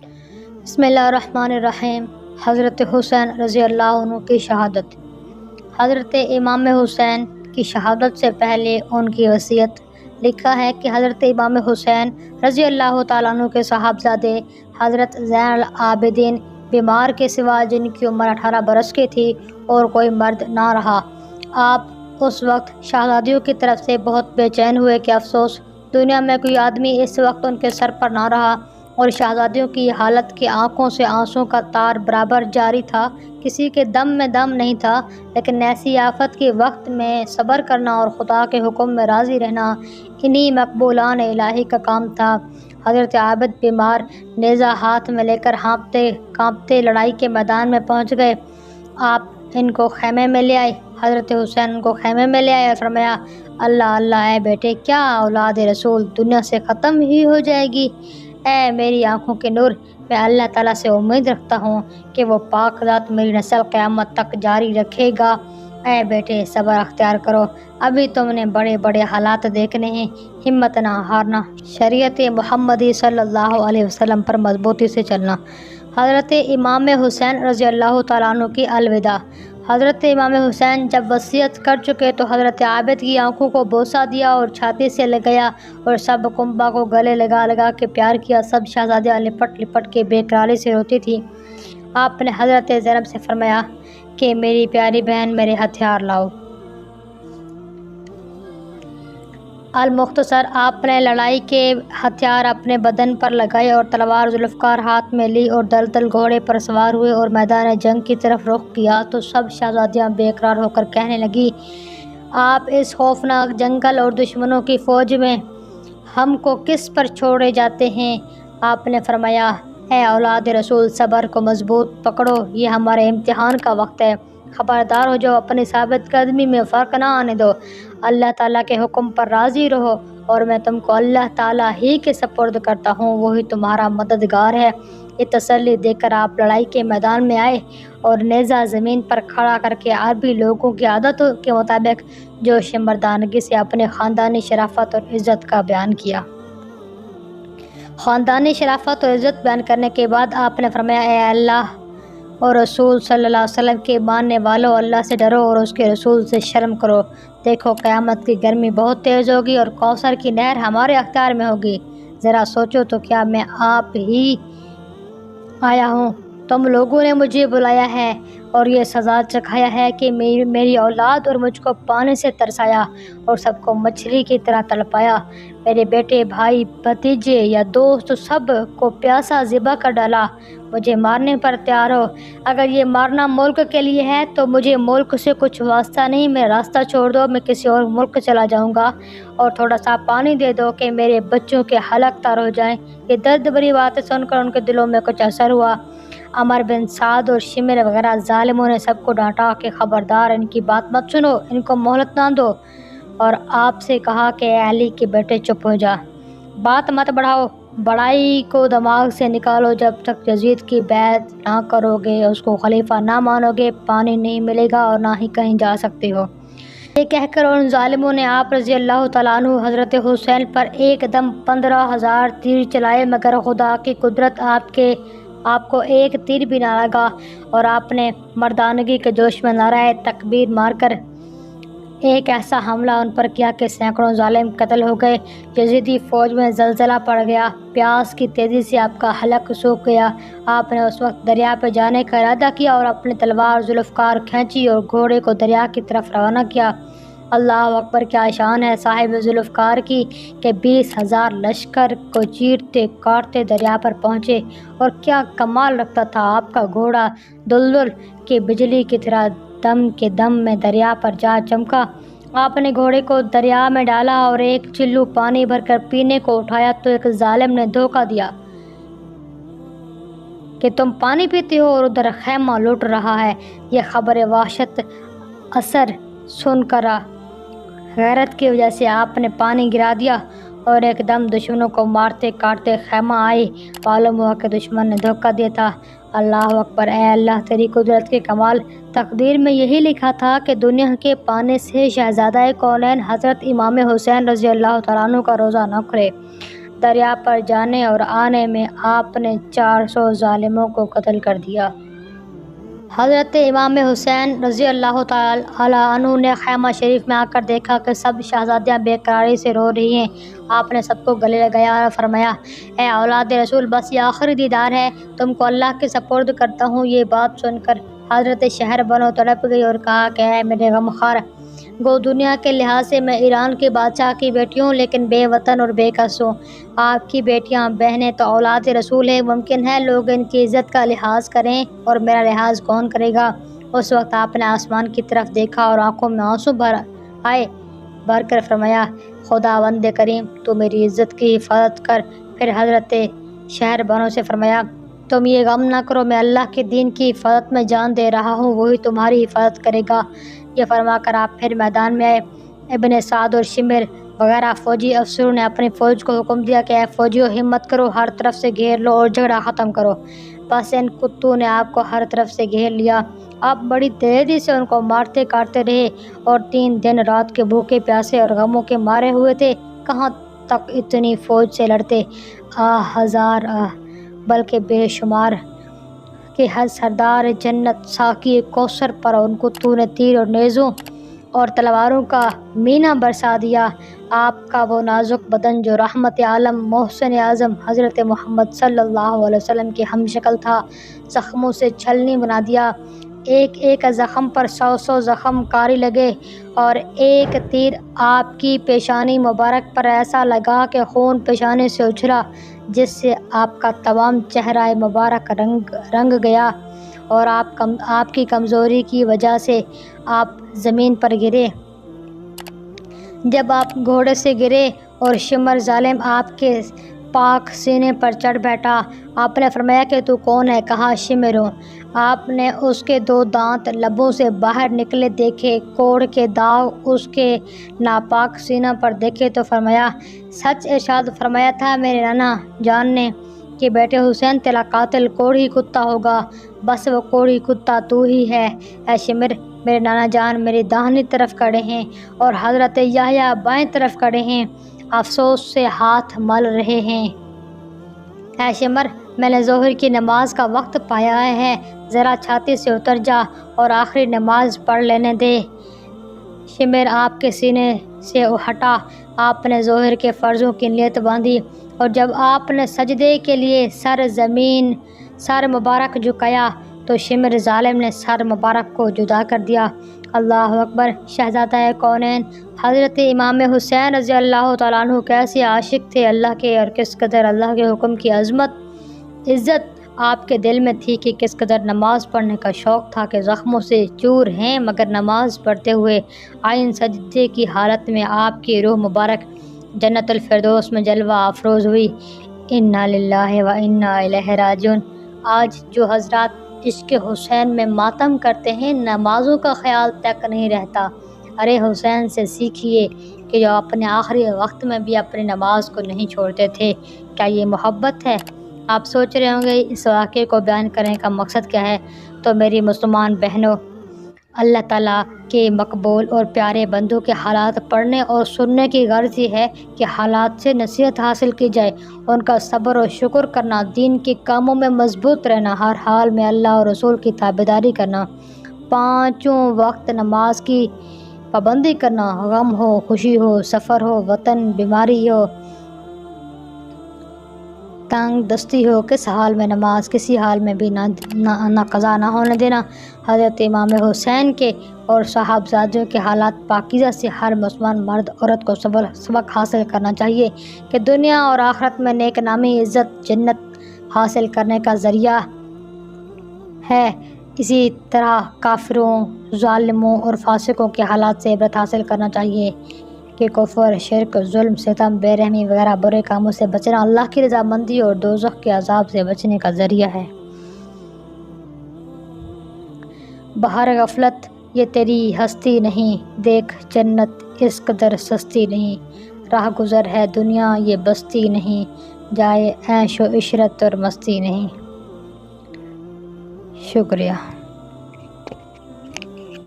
بسم اللہ الرحمن الرحیم۔ حضرت حسین رضی اللہ عنہ کی شہادت۔ حضرت امام حسین کی شہادت سے پہلے ان کی وصیت۔ لکھا ہے کہ حضرت امام حسین رضی اللہ تعالیٰ عنہ کے صاحبزادے حضرت زین العابدین بیمار کے سوا، جن کی عمر 18 برس کی تھی، اور کوئی مرد نہ رہا، آپ اس وقت شہزادیوں کی طرف سے بہت بے چین ہوئے کہ افسوس، دنیا میں کوئی آدمی اس وقت ان کے سر پر نہ رہا، اور شہزادیوں کی یہ حالت کہ آنکھوں سے آنسوں کا تار برابر جاری تھا، کسی کے دم میں دم نہیں تھا، لیکن ایسی آفت کے وقت میں صبر کرنا اور خدا کے حکم میں راضی رہنا انہی مقبولان الہی کا کام تھا۔ حضرت عابد بیمار، نیزہ ہاتھ میں لے کر ہانپتے کانپتے لڑائی کے میدان میں پہنچ گئے۔ آپ ان کو خیمے میں لے آئے۔ حضرت حسین ان کو خیمے میں لے آئے اور فرمایا، اللہ اللہ اے بیٹے، کیا اولاد رسول دنیا سے ختم ہی ہو جائے گی؟ اے میری آنکھوں کے نور، میں اللہ تعالیٰ سے امید رکھتا ہوں کہ وہ پاک ذات میری نسل قیامت تک جاری رکھے گا۔ اے بیٹے، صبر اختیار کرو، ابھی تم نے بڑے بڑے حالات دیکھنے ہیں، ہمت نہ ہارنا، شریعت محمدی صلی اللہ علیہ وسلم پر مضبوطی سے چلنا۔ حضرت امام حسین رضی اللہ تعالیٰ عنہ کی الوداع۔ حضرت امام حسین جب وصیت کر چکے تو حضرت عابد کی آنکھوں کو بوسہ دیا اور چھاتی سے لگایا اور سب کنبہ کو گلے لگا لگا کے پیار کیا۔ سب شہزادیاں لپٹ لپٹ کے بے قراری سے روتی تھیں۔ آپ نے حضرت زینب سے فرمایا کہ میری پیاری بہن، میرے ہتھیار لاؤ۔ المختصر، آپ نے لڑائی کے ہتھیار اپنے بدن پر لگائے اور تلوار ذوالفقار ہاتھ میں لی اور دلدل گھوڑے پر سوار ہوئے اور میدان جنگ کی طرف رخ کیا تو سب شہزادیاں بے قرار ہو کر کہنے لگی، آپ اس خوفناک جنگل اور دشمنوں کی فوج میں ہم کو کس پر چھوڑے جاتے ہیں؟ آپ نے فرمایا، اے اولاد رسول، صبر کو مضبوط پکڑو، یہ ہمارے امتحان کا وقت ہے، خبردار ہو جاؤ، اپنی ثابت قدمی میں فرق نہ آنے دو، اللہ تعالیٰ کے حکم پر راضی رہو، اور میں تم کو اللہ تعالیٰ ہی کے سپرد کرتا ہوں، وہی تمہارا مددگار ہے۔ یہ تسلی دے کر آپ لڑائی کے میدان میں آئے اور نیزہ زمین پر کھڑا کر کے عربی لوگوں کی عادتوں کے مطابق جوش مردانگی سے اپنے خاندانی شرافت اور عزت کا بیان کیا۔ خاندانی شرافت اور عزت بیان کرنے کے بعد آپ نے فرمایا، اے اللہ اور رسول صلی اللہ علیہ وسلم کے ماننے والوں، اللہ سے ڈرو اور اس کے رسول سے شرم کرو۔ دیکھو، قیامت کی گرمی بہت تیز ہوگی اور کوثر کی نہر ہمارے اختیار میں ہوگی۔ ذرا سوچو تو، کیا میں آپ ہی آیا ہوں؟ تم لوگوں نے مجھے بلایا ہے اور یہ سزا چکھایا ہے کہ میری اولاد اور مجھ کو پانی سے ترسایا اور سب کو مچھلی کی طرح تڑپایا، میرے بیٹے، بھائی، بھتیجے یا دوست سب کو پیاسا ذبح کر ڈالا، مجھے مارنے پر تیار ہو۔ اگر یہ مارنا ملک کے لیے ہے تو مجھے ملک سے کچھ واسطہ نہیں، میرا راستہ چھوڑ دو، میں کسی اور ملک چلا جاؤں گا، اور تھوڑا سا پانی دے دو کہ میرے بچوں کے حلق تار ہو جائیں۔ یہ درد بھری باتیں سن کر ان کے دلوں میں کچھ اثر ہوا۔ عمر بن سعد اور شمر وغیرہ ظالموں نے سب کو ڈانٹا کہ خبردار، ان کی بات مت سنو، ان کو مہلت نہ دو، اور آپ سے کہا کہ اے علی کے بیٹے، چپ ہو جا، بات مت بڑھاؤ، بڑائی کو دماغ سے نکالو، جب تک یزید کی بیعت نہ کرو گے، اس کو خلیفہ نہ مانو گے، پانی نہیں ملے گا اور نہ ہی کہیں جا سکتے ہو۔ یہ کہہ کر ان ظالموں نے آپ رضی اللہ تعالیٰ عنہ حضرت حسین پر ایک دم 15,000 تیر چلائے، مگر خدا کی قدرت آپ کو ایک تیر بھی نہ لگا، اور آپ نے مردانگی کے جوش میں نعرہ تکبیر مار کر ایک ایسا حملہ ان پر کیا کہ سینکڑوں ظالم قتل ہو گئے۔ یزیدی فوج میں زلزلہ پڑ گیا، پیاس کی تیزی سے آپ کا حلق سوکھ گیا۔ آپ نے اس وقت دریا پہ جانے کا ارادہ کیا اور اپنی تلوار ذوالفقار کھینچی اور گھوڑے کو دریا کی طرف روانہ کیا۔ اللہ اکبر، کیا شان ہے صاحب ذوالفقار کی کہ 20,000 لشکر کو چیرتے کاٹتے دریا پر پہنچے، اور کیا کمال رکھتا تھا آپ کا گھوڑا، دلدل کی بجلی کی طرح دم کے دم میں دریا پر جا چمکا۔ آپ نے گھوڑے کو دریا میں ڈالا اور ایک چلو پانی بھر کر پینے کو اٹھایا تو ایک ظالم نے دھوکہ دیا کہ تم پانی پیتے ہو اور ادھر خیمہ لوٹ رہا ہے۔ یہ خبر وحشت اثر سن کر غیرت کی وجہ سے آپ نے پانی گرا دیا اور ایک دم دشمنوں کو مارتے کاٹتے خیمہ آئے۔ معلوم ہوا کہ دشمن نے دھوکہ دیا تھا۔ اللہ اکبر، اے اللہ تیری قدرت کے کمال، تقدیر میں یہی لکھا تھا کہ دنیا کے پانے سے شہزادہ کونین حضرت امام حسین رضی اللہ تعالیٰ عنہ کا روزہ نہ کھلے۔ دریا پر جانے اور آنے میں آپ نے 400 ظالموں کو قتل کر دیا۔ حضرت امام حسین رضی اللہ تعالی عنہ نے خیمہ شریف میں آ کر دیکھا کہ سب شہزادیاں بے قراری سے رو رہی ہیں۔ آپ نے سب کو گلے لگایا اور فرمایا، اے اولاد رسول، بس یہ آخری دیدار ہے، تم کو اللہ کے سپرد کرتا ہوں۔ یہ بات سن کر حضرت شہر بانو تڑپ گئی اور کہا کہ اے میرے غمخوار، گو دنیا کے لحاظ سے میں ایران کے بادشاہ کی بیٹی ہوں، لیکن بے وطن اور بے کس ہوں۔ آپ کی بیٹیاں بہنیں تو اولاد رسول ہیں، ممکن ہے لوگ ان کی عزت کا لحاظ کریں اور میرا لحاظ کون کرے گا؟ اس وقت آپ نے آسمان کی طرف دیکھا اور آنکھوں میں آنسو بھر کر فرمایا، خداوند کریم، تو میری عزت کی حفاظت کر۔ پھر حضرت شہر بانو سے فرمایا، تم یہ غم نہ کرو، میں اللہ کے دین کی حفاظت میں جان دے رہا ہوں، وہی تمہاری حفاظت کرے گا۔ یہ فرما کر آپ پھر میدان میں آئے۔ ابن سعد اور شمر وغیرہ فوجی افسروں نے اپنی فوج کو حکم دیا کہ اے فوجیوں، ہمت کرو، ہر طرف سے گھیر لو اور جھگڑا ختم کرو۔ بس ان کتوں نے آپ کو ہر طرف سے گھیر لیا۔ آپ بڑی تیزی سے ان کو مارتے کاٹتے رہے اور 3 دن رات کے بھوکے پیاسے اور غموں کے مارے ہوئے تھے۔ کہاں تک اتنی فوج سے لڑتے؟ ہزار بلکہ بے شمار کہ سردار جنت ساقی کوثر پر ان کتوں نے تیر اور نیزوں اور تلواروں کا مینہ برسا دیا۔ آپ کا وہ نازک بدن جو رحمت عالم محسن اعظم حضرت محمد صلی اللہ علیہ وسلم کی ہم شکل تھا، زخموں سے چھلنی بنا دیا۔ ایک ایک زخم پر 100 زخم کاری لگے اور ایک تیر آپ کی پیشانی مبارک پر ایسا لگا کہ خون پیشانی سے اچھلا، جس سے آپ کا تمام چہرہ مبارک رنگ گیا اور آپ کی کمزوری کی وجہ سے آپ زمین پر گرے۔ جب آپ گھوڑے سے گرے اور شمر ظالم آپ کے پاک سینے پر چڑھ بیٹھا، آپ نے فرمایا کہ تو کون ہے؟ کہا، شمر ہوں۔ آپ نے اس کے 2 دانت لبوں سے باہر نکلے دیکھے، کوڑ کے داغ اس کے ناپاک سینہ پر دیکھے تو فرمایا، سچ ارشاد فرمایا تھا میرے نانا جان نے کہ بیٹے حسین تیرا قاتل کوڑھی کتا ہوگا، بس وہ کوڑھی کتا تو ہی ہے۔ اے شمر، میرے نانا جان میری داہنی طرف کھڑے ہیں اور حضرت یحییٰ بائیں طرف کھڑے ہیں، افسوس سے ہاتھ مل رہے ہیں۔ اے شمر، میں نے ظہر کی نماز کا وقت پایا ہے، ذرا چھاتی سے اتر جا اور آخری نماز پڑھ لینے دے۔ شمر آپ کے سینے سے ہٹا۔ آپ نے ظہر کے فرضوں کی نیت باندھی اور جب آپ نے سجدے کے لیے سر مبارک جھکایا تو شمر ظالم نے سر مبارک کو جدا کر دیا۔ اللہ اکبر۔ شہزادہ کونین حضرت امام حسین رضی اللہ تعالیٰ عنہ کیسے عاشق تھے اللہ کے، اور کس قدر اللہ کے حکم کی عزت آپ کے دل میں تھی، کہ کس قدر نماز پڑھنے کا شوق تھا، کہ زخموں سے چور ہیں مگر نماز پڑھتے ہوئے آئین سجدے کی حالت میں آپ کی روح مبارک جنت الفردوس میں جلوہ افروز ہوئی۔ انا للہ و انا الیہ راجعون۔ آج جو حضرات عشق حسین میں ماتم کرتے ہیں، نمازوں کا خیال تک نہیں رہتا۔ ارے حسین سے سیکھیے کہ جو اپنے آخری وقت میں بھی اپنی نماز کو نہیں چھوڑتے تھے۔ کیا یہ محبت ہے؟ آپ سوچ رہے ہوں گے اس واقعے کو بیان کرنے کا مقصد کیا ہے؟ تو میری مسلمان بہنوں، اللہ تعالیٰ کے مقبول اور پیارے بندوں کے حالات پڑھنے اور سننے کی غرض یہ ہے کہ حالات سے نصیحت حاصل کی جائے، ان کا صبر و شکر کرنا، دین کے کاموں میں مضبوط رہنا، ہر حال میں اللہ اور رسول کی تابعداری کرنا، 5 وقت نماز کی پابندی کرنا، غم ہو، خوشی ہو، سفر ہو، وطن بیماری ہو، تنگ دستی ہو، کس حال میں نماز کسی حال میں بھی نہ قضا نہ ہونے دینا۔ حضرت امام حسین کے اور صاحبزادوں کے حالات پاکیزہ سے ہر مسلمان مرد عورت کو سبق حاصل کرنا چاہیے کہ دنیا اور آخرت میں نیک نامی، عزت، جنت حاصل کرنے کا ذریعہ ہے۔ اسی طرح کافروں، ظالموں اور فاسقوں کے حالات سے عبرت حاصل کرنا چاہیے کہ کفر، شرک، ظلم، ستم، بے رحمی وغیرہ برے کاموں سے بچنا اللہ کی رضامندی اور دوزخ کے عذاب سے بچنے کا ذریعہ ہے۔ بہر غفلت یہ تیری ہستی نہیں، دیکھ جنت اس قدر سستی نہیں، راہ گزر ہے دنیا یہ بستی نہیں، جائے عیش و عشرت اور مستی نہیں۔ شکریہ۔